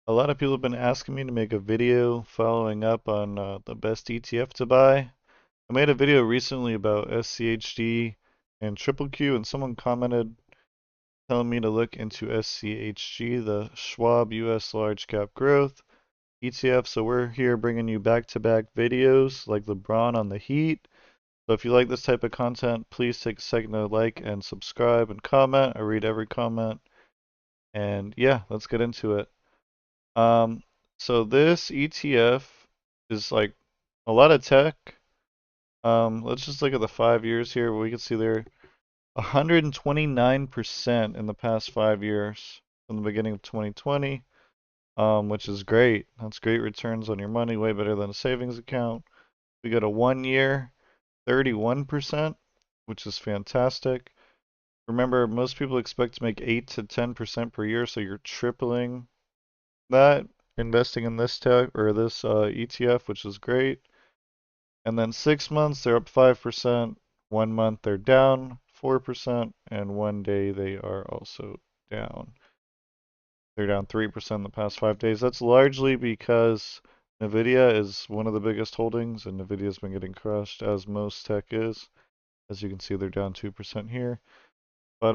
A lot of people have been asking me to make a video following up on the best ETF to buy. I made a video recently about SCHD and Triple Q, and someone commented telling me to look into SCHG, the Schwab US Large Cap Growth ETF. So we're here bringing you back-to-back videos like LeBron on the Heat. So if you like this type of content, please take a second to like and subscribe and comment. I read every comment. And yeah, let's get into it. Um, so this ETF is like a lot of tech. Let's just look at the 5 years here. We can see they're 129% in the past 5 years from the beginning of 2020, which is great. That's great returns on your money, way better than a savings account. We got a 1 year, 31%, which is fantastic. Remember, most people expect to make 8 to 10% per year, so you're tripling that investing in this tech or this ETF, which is great. And then 6 months, they're up 5%. 1 month, they're down 4%. And one day, they are also down. They're down 3% in the past 5 days. That's largely because NVIDIA is one of the biggest holdings, and NVIDIA's been getting crushed, as most tech is. As you can see, they're down 2% here. But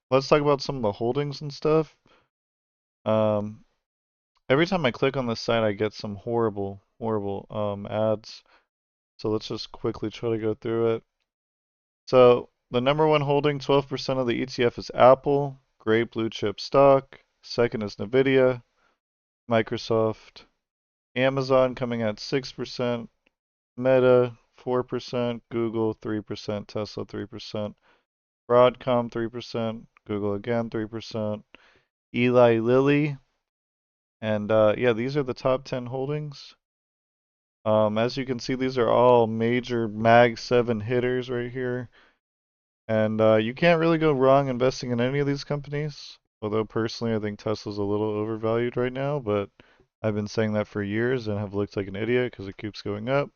let's talk about some of the holdings and stuff. Um, every time I click on this site, I get some horrible, horrible ads. So let's just quickly try to go through it. So the number one holding, 12% of the ETF is Apple, great blue chip stock. Second is Nvidia, Microsoft, Amazon coming at 6%, Meta 4%, Google 3%, Tesla 3%, Broadcom 3%, Google again 3%, Eli Lilly, and yeah, these are the top 10 holdings. As you can see, these are all major Mag 7 hitters right here. And you can't really go wrong investing in any of these companies. Although personally, I think Tesla's a little overvalued right now, but I've been saying that for years and have looked like an idiot because it keeps going up.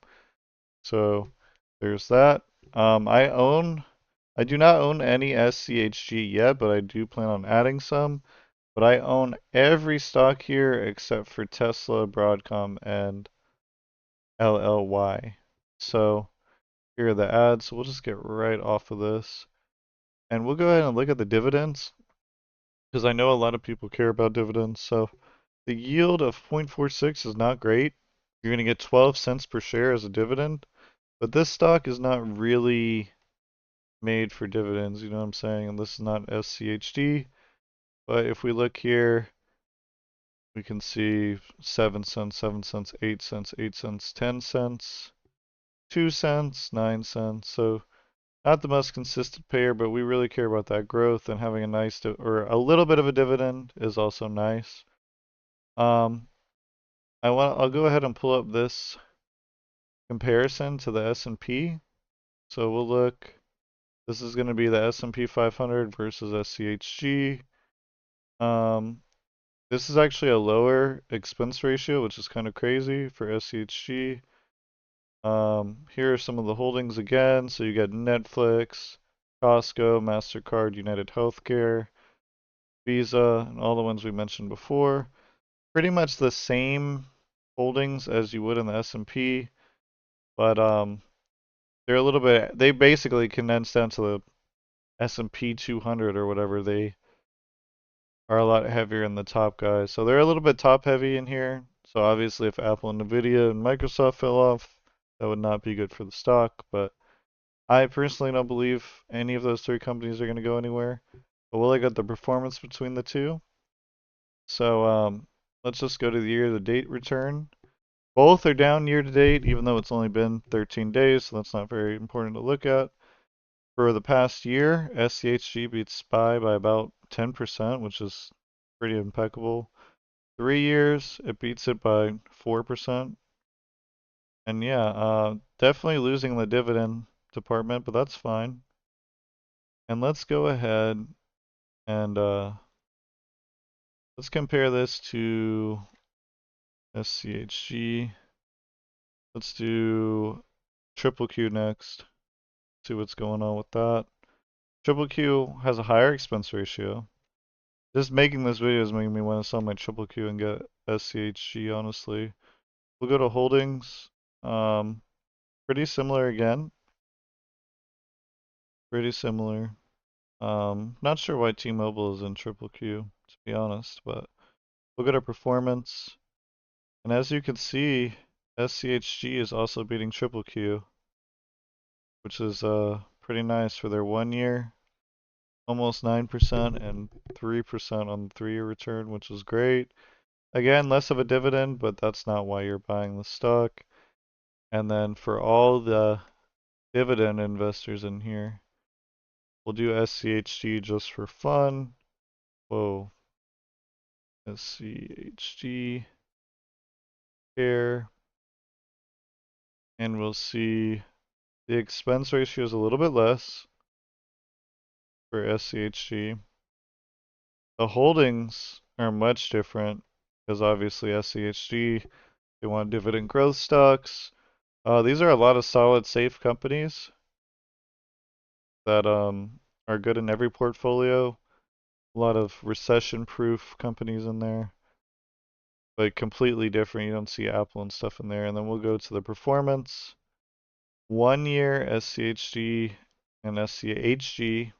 So there's that. I do not own any SCHG yet, but I do plan on adding some. But I own every stock here except for Tesla, Broadcom, and LLY. So here are the ads. So we'll just get right off of this. And we'll go ahead and look at the dividends because I know a lot of people care about dividends. So the yield of 0.46 is not great. You're going to get 12 cents per share as a dividend, but this stock is not really made for dividends, you know what I'm saying? And this is not SCHD, but if we look here, we can see 7 cents, 7 cents, 8 cents, 8 cents, 10 cents, 2 cents, 9 cents. So not the most consistent payer, but we really care about that growth, and having a nice or a little bit of a dividend is also nice. Um, I'll go ahead and pull up this comparison to the S&P. So we'll look. This is going to be the S&P 500 versus SCHG. Um, this is actually a lower expense ratio, which is kind of crazy for SCHG. Here are some of the holdings again. So you got Netflix, Costco, MasterCard, United Healthcare, Visa, and all the ones we mentioned before. Pretty much the same holdings as you would in the S&P, but they're a little bit, they basically condense down to the S&P 200 or whatever. They are a lot heavier in the top guys. So they're a little bit top heavy in here. So obviously if Apple and Nvidia and Microsoft fell off, that would not be good for the stock, but I personally don't believe any of those three companies are going to go anywhere. But we'll look at the performance between the two. So let's just go to the year-to-date return. Both are down year-to-date, even though it's only been 13 days, so that's not very important to look at. For the past year, SCHG beats SPY by about 10%, which is pretty impeccable. 3 years, it beats it by 4%. And yeah, definitely losing the dividend department, but that's fine. And let's go ahead and let's compare this to SCHG. Let's do Triple Q next. See what's going on with that. Triple Q has a higher expense ratio, Just making this video is making me want to sell my triple Q and get SCHG, honestly. We'll go to holdings. Pretty similar again. Pretty similar. Not sure why T-Mobile is in triple Q, to be honest, but we'll go to performance. And as you can see, SCHG is also beating triple Q, which is pretty nice for their 1 year. Almost 9% and 3% on the 3-year return, which is great. Again, less of a dividend, but that's not why you're buying the stock. And then for all the dividend investors in here, we'll do SCHG just for fun. Whoa. SCHG here. And we'll see the expense ratio is a little bit less for SCHG. The holdings are much different because obviously SCHG, they want dividend growth stocks. These are a lot of solid, safe companies that are good in every portfolio. A lot of recession-proof companies in there, but completely different. You don't see Apple and stuff in there. And then we'll go to the performance. 1 year SCHG and SCHG,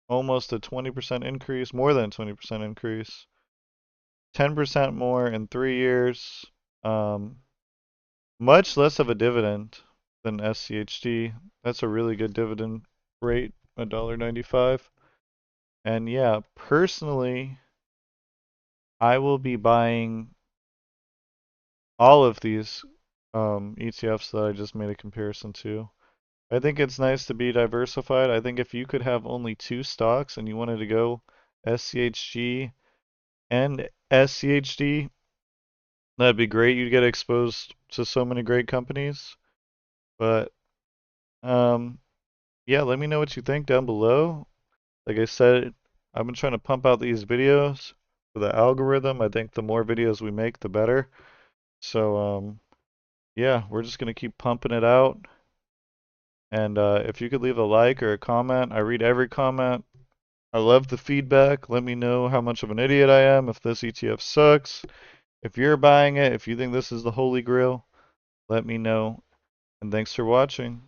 almost a 20% increase, more than 20% increase. 10% more in 3 years. Much less of a dividend than SCHD. That's a really good dividend rate, $1.95. And yeah, personally, I will be buying all of these ETFs that I just made a comparison to. I think it's nice to be diversified. I think if you could have only 2 stocks and you wanted to go SCHG and SCHD, that'd be great. You'd get exposed to so many great companies. But yeah, let me know what you think down below. Like I said, I've been trying to pump out these videos for the algorithm. I think the more videos we make, the better. So yeah, we're just gonna keep pumping it out. And if you could leave a like or a comment, I read every comment. I love the feedback. Let me know how much of an idiot I am, if this ETF sucks. If you're buying it, if you think this is the holy grail, let me know. And thanks for watching.